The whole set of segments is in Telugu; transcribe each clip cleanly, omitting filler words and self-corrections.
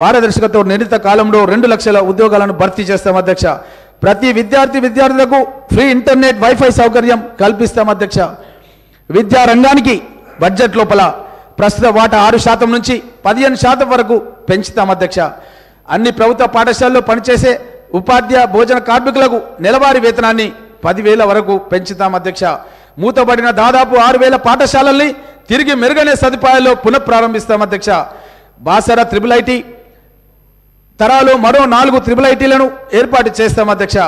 పారదర్శకతో నిర్ణీత కాలంలో 2 లక్షల ఉద్యోగాలను భర్తీ చేస్తాం అధ్యక్ష. ప్రతి విద్యార్థులకు ఫ్రీ ఇంటర్నెట్ వైఫై సౌకర్యం కల్పిస్తాం అధ్యక్ష. విద్యా రంగానికి బడ్జెట్ లోపల ప్రస్తుత వాటా 6% నుంచి 15% వరకు పెంచుతాం అధ్యక్ష. అన్ని ప్రభుత్వ పాఠశాలల్లో పనిచేసే ఉపాధ్యాయ భోజన కార్మికులకు నెలవారీ వేతనాన్ని 10,000 వరకు పెంచుతాం అధ్యక్ష. మూతబడిన దాదాపు 6,000 పాఠశాలల్ని తిరిగి మెరుగైన సదుపాయాల్లో పునఃప్రారంభిస్తాం అధ్యక్ష. బాసర IIIT తరాలో మరో 4 IIITలను ఏర్పాటు చేస్తాం అధ్యక్ష.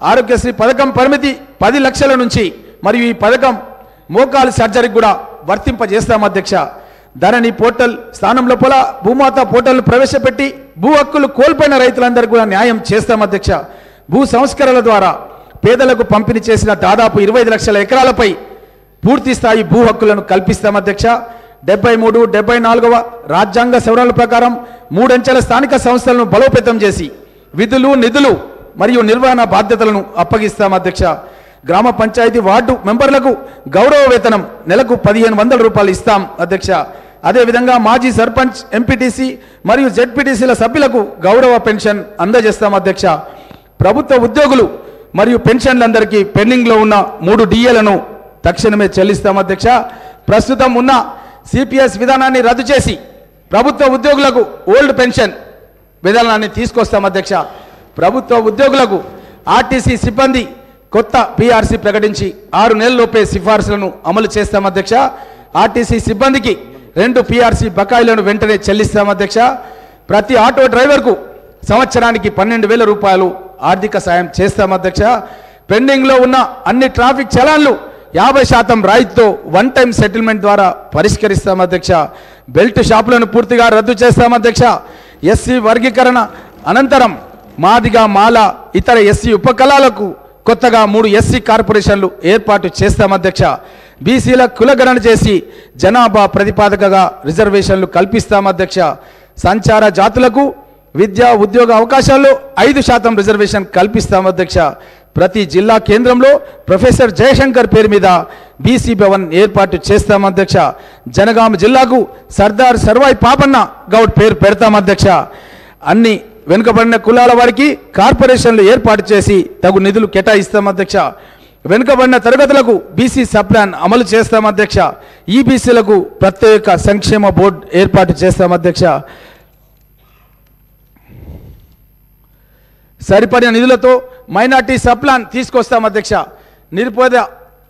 ఆరోగ్యశ్రీ పథకం పరిమితి 10 లక్షల నుంచి మరియు ఈ పథకం మోకాలు సర్జరీకి కూడా వర్తింపజేస్తాం అధ్యక్ష. ధరణి పోర్టల్ స్థానంలో భూమాత పోర్టల్ ప్రవేశపెట్టి భూ హక్కులు కోల్పోయిన రైతులందరికీ కూడా న్యాయం చేస్తాం అధ్యక్ష. భూ సంస్కరణల ద్వారా పేదలకు పంపిణీ చేసిన దాదాపు 25 లక్షల ఎకరాలపై పూర్తి స్థాయి భూ హక్కులను కల్పిస్తాం అధ్యక్ష. 73, 74వ రాజ్యాంగ సవరణల ప్రకారం 3 అంచెల స్థానిక సంస్థలను బలోపేతం చేసి విధులు, నిధులు మరియు నిర్వహణ బాధ్యతలను అప్పగిస్తాం అధ్యక్ష. గ్రామ పంచాయతీ వార్డు మెంబర్లకు గౌరవ వేతనం నెలకు 1,500 రూపాయలు ఇస్తాం అధ్యక్ష. అదేవిధంగా మాజీ సర్పంచ్, ఎంపీటీసీ మరియు జెడ్పీటీసీల సభ్యులకు గౌరవ పెన్షన్ అందజేస్తాం అధ్యక్ష. ప్రభుత్వ ఉద్యోగులు మరియు పెన్షన్లందరికీ పెండింగ్లో ఉన్న 3 DAలను తక్షణమే చెల్లిస్తాం అధ్యక్ష. ప్రస్తుతం ఉన్న సిపిఎస్ విధానాన్ని రద్దు చేసి ప్రభుత్వ ఉద్యోగులకు ఓల్డ్ పెన్షన్ విధానాన్ని తీసుకొస్తాం అధ్యక్ష. ప్రభుత్వ ఉద్యోగులకు ఆర్టీసీ సిబ్బంది కొత్త పిఆర్సీ ప్రకటించి 6 నెలల్లోపే సిఫార్సులను అమలు చేస్తాం అధ్యక్ష. ఆర్టీసీ సిబ్బందికి 2 పిఆర్సీ బకాయిలను వెంటనే చెల్లిస్తాం అధ్యక్ష. ప్రతి ఆటో డ్రైవర్కు సంవత్సరానికి 12,000 రూపాయలు ఆర్థిక సాయం చేస్తాం అధ్యక్ష. పెండింగ్లో ఉన్న అన్ని ట్రాఫిక్ చలాన్లు 50% రాయితీతో 1 టైం సెటిల్మెంట్ ద్వారా పరిష్కరిస్తాం అధ్యక్ష. బెల్ట్ షాపులను పూర్తిగా రద్దు చేస్తాం అధ్యక్ష. ఎస్సీ వర్గీకరణ అనంతరం మాదిగ, మాల, ఇతర ఎస్సీ ఉపకులాలకు కొత్తగా 3 ఎస్సీ కార్పొరేషన్లు ఏర్పాటు చేస్తాం అధ్యక్ష. బీసీల కులగణన చేసి జనాభా ప్రతిపాదకగా రిజర్వేషన్లు కల్పిస్తాం అధ్యక్ష. సంచార జాతులకు విద్యా ఉద్యోగ అవకాశాల్లో 5% రిజర్వేషన్ కల్పిస్తాం అధ్యక్ష. ప్రతి జిల్లా కేంద్రంలో ప్రొఫెసర్ జయశంకర్ పేరు మీద బీసీ భవన్ ఏర్పాటు చేస్తాం అధ్యక్ష. జనగామ జిల్లాకు సర్దార్ సర్వాయి పాపన్న గౌడ్ పేరు పెడతాం అధ్యక్ష. అన్ని వెనుకబడిన కులాల వారికి కార్పొరేషన్లు ఏర్పాటు చేసి తగు నిధులు కేటాయిస్తాం అధ్యక్ష. వెనుకబడిన తరగతులకు బీసీ సప్లాన్ అమలు చేస్తాం అధ్యక్ష. ఈబీసీలకు ప్రత్యేక సంక్షేమ బోర్డు ఏర్పాటు చేస్తాం అధ్యక్ష. సరిపడిన నిధులతో మైనార్టీ సప్లాన్ తీసుకొస్తాం అధ్యక్ష. నిరుపేద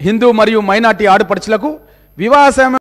హిందూ మరియు మైనార్టీ ఆడపడుచులకు వివాహ